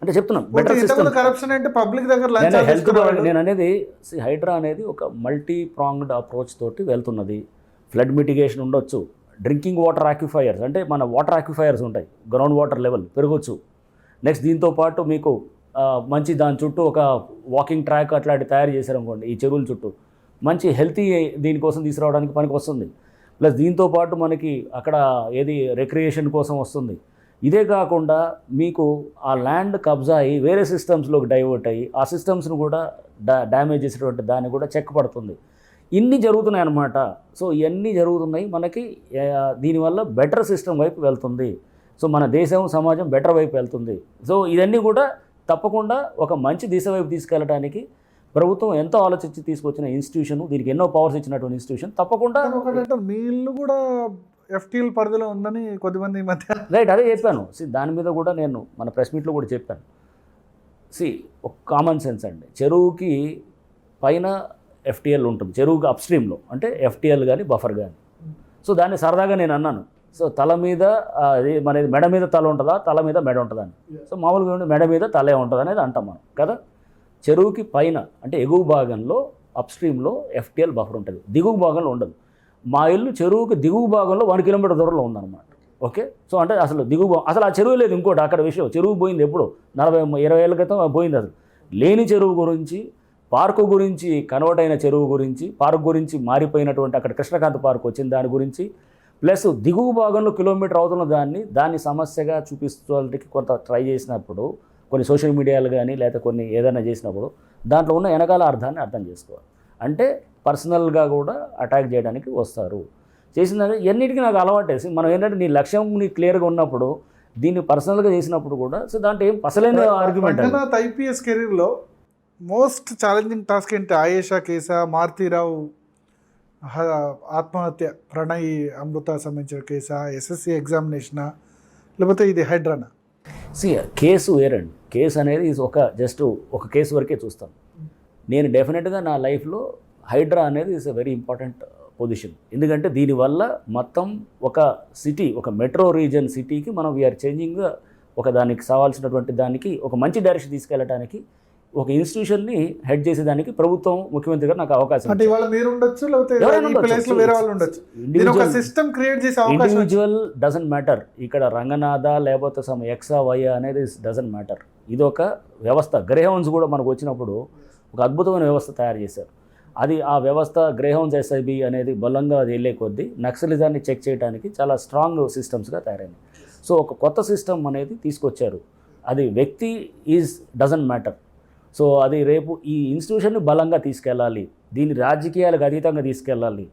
అంటే చెప్తున్నాం better system. Corruption అంటే పబ్లిక్ దగ్గర హెల్త్ నేను అనేది హైడ్రా అనేది ఒక మల్టీ ప్రాంగ్డ్ అప్రోచ్ తోటి వెళ్తున్నది. ఫ్లడ్ మిటిగేషన్ ఉండొచ్చు, డ్రింకింగ్ వాటర్ ఆక్యుఫైయర్స్ అంటే మన వాటర్ ఆక్యుఫైయర్స్ ఉంటాయి, గ్రౌండ్ వాటర్ లెవెల్ పెరగచ్చు. నెక్స్ట్ దీంతో పాటు మీకు మంచి దాని చుట్టూ ఒక వాకింగ్ ట్రాక్ అట్లాంటి తయారు చేశారనుకోండి, ఈ చెరువుల చుట్టూ మంచి హెల్తీ దీనికోసం తీసుకురావడానికి పనికి వస్తుంది. ప్లస్ దీంతో పాటు మనకి అక్కడ ఏది రిక్రియేషన్ కోసం వస్తుంది. ఇదే కాకుండా మీకు ఆ ల్యాండ్ కబ్జా అయ్యి వేరే సిస్టమ్స్లోకి డైవర్ట్ అయ్యి ఆ సిస్టమ్స్ను కూడా డ్యామేజ్ చేసేటువంటి దాన్ని కూడా చెక్ పడుతుంది. ఇన్ని జరుగుతున్నాయి అన్నమాట. సో ఇవన్నీ జరుగుతున్నాయి మనకి, దీనివల్ల బెటర్ సిస్టమ్ వైపు వెళ్తుంది. సో మన దేశం సమాజం బెటర్ వైపు వెళ్తుంది. సో ఇవన్నీ కూడా తప్పకుండా ఒక మంచి దిశ వైపు తీసుకెళ్ళడానికి ప్రభుత్వం ఎంతో ఆలోచించి తీసుకొచ్చిన ఇన్స్టిట్యూషన్, దీనికి ఎన్నో పవర్స్ ఇచ్చినటువంటి ఇన్స్టిట్యూషన్. తప్పకుండా మీ ఇల్లు కూడా ఎఫ్టీఎల్ పరిధిలో ఉందని కొద్దిమంది ఈ మధ్య రైట్, అదే చెప్పాను. దాని మీద కూడా నేను మన ప్రెస్ మీట్లో కూడా చెప్పాను. ఒక కామన్ సెన్స్ అండి, చెరువుకి పైన ఎఫ్టీఎల్ ఉంటుంది, చెరువుకి అప్స్ట్రీమ్లో అంటే ఎఫ్టీఎల్ కానీ బఫర్ కానీ. సో దాన్ని సరదాగా నేను అన్నాను, సో తల మీద మనది మెడ మీద తల ఉంటుందా, తల మీద మెడ ఉంటుందా అని. సో మామూలుగా మెడ మీద తలే ఉంటుంది అనేది అంటాం మనం కదా. చెరువుకి పైన అంటే ఎగువ భాగంలో అప్స్ట్రీమ్లో ఎఫ్టీఎల్ బఫర్ ఉంటుంది, దిగువ భాగంలో ఉండదు. మా ఇల్లు చెరువుకి దిగువ భాగంలో 1 కిలోమీటర్ దూరంలో ఉందన్నమాట. ఓకే, సో అంటే అసలు అసలు ఆ చెరువు లేదు. ఇంకోటి అక్కడ విషయం, చెరువు పోయింది ఎప్పుడు 40-20 ఏళ్ళ క్రితం పోయింది. అసలు లేని చెరువు గురించి, పార్కు గురించి, కన్వర్ట్ అయిన చెరువు గురించి, పార్క్ గురించి మారిపోయినటువంటి అక్కడ కృష్ణకాంత్ పార్క్ వచ్చిన దాని గురించి, ప్లస్ దిగువ భాగంలో కిలోమీటర్ అవుతున్న దాన్ని సమస్యగా చూపిస్తోళ్ళకి కొంత ట్రై చేసినప్పుడు, కొన్ని సోషల్ మీడియాలు కానీ లేకపోతే కొన్ని ఏదైనా చేసినప్పుడు దాంట్లో ఉన్న వెనకాల అర్థాన్ని అర్థం చేసుకోవాలి. అంటే పర్సనల్గా కూడా అటాక్ చేయడానికి వస్తారు. చేసిన ఎన్నిటికీ నాకు అలవాటేసి మనం ఏంటంటే నీ లక్ష్యం నీ క్లియర్గా ఉన్నప్పుడు దీన్ని పర్సనల్గా చేసినప్పుడు కూడా సో దాంట్లో ఏం అసలైన ఆర్గ్యుమెంట్. ఐపీఎస్ కెరీర్లో మోస్ట్ ఛాలెంజింగ్ టాస్క్ ఏంటి? ఆయేషా కేసా, మారుతీరావు ఆత్మహత్య, ప్రణయ్ అమృత సంబంధించిన కేసా, ఎస్ఎస్సి ఎగ్జామినేషనా, లేకపోతే ఇది హైడ్రానా? కేసు వేరండి. కేసు అనేది జస్ట్ ఒక కేసు వరకే చూస్తాను నేను. డెఫినెట్గా నా లైఫ్లో హైడ్రా అనేది is a very important position. ఎందుకంటే దీనివల్ల మొత్తం ఒక సిటీ, ఒక మెట్రో రీజన్ సిటీకి మనం వీఆర్ చేంజింగ్, ఒక దానికి కావాల్సినటువంటి దానికి ఒక మంచి డైరెక్షన్ తీసుకెళ్ళడానికి ఒక ఇన్స్టిట్యూషన్ని హెడ్ చేసేదానికి ప్రభుత్వం, ముఖ్యమంత్రి గారు నాకు అవకాశం. అంటే ఇవాళ మీరు ఉండొచ్చు, లేకపోతే వేరే వాళ్ళు ఉండొచ్చు. సిస్టమ్ క్రియేట్ చేసే అవకాశం. Individual doesn't matter. ఇక్కడ రంగనాథ లేకపోతే సమ్ ఎక్సా వై అనేది డజంట్ మ్యాటర్. ఇది ఒక వ్యవస్థ. గ్రేహౌన్స్ కూడా మనకు వచ్చినప్పుడు ఒక అద్భుతమైన వ్యవస్థ తయారు చేశారు. అది ఆ వ్యవస్థ గ్రేహౌన్స్ ఎస్ఐబి అనేది బలంగా అది వెళ్ళే కొద్దీ నక్సలిజాన్ని చెక్ చేయడానికి చాలా స్ట్రాంగ్ సిస్టమ్స్గా తయారైంది. సో ఒక కొత్త సిస్టమ్ అనేది తీసుకొచ్చారు. అది వ్యక్తి డజంట్ మ్యాటర్. సో అది రేపు ఈ ఇన్స్టిట్యూషన్ని బలంగా తీసుకెళ్ళాలి, దీన్ని రాజకీయాలకు అతీతంగా తీసుకెళ్ళాలి.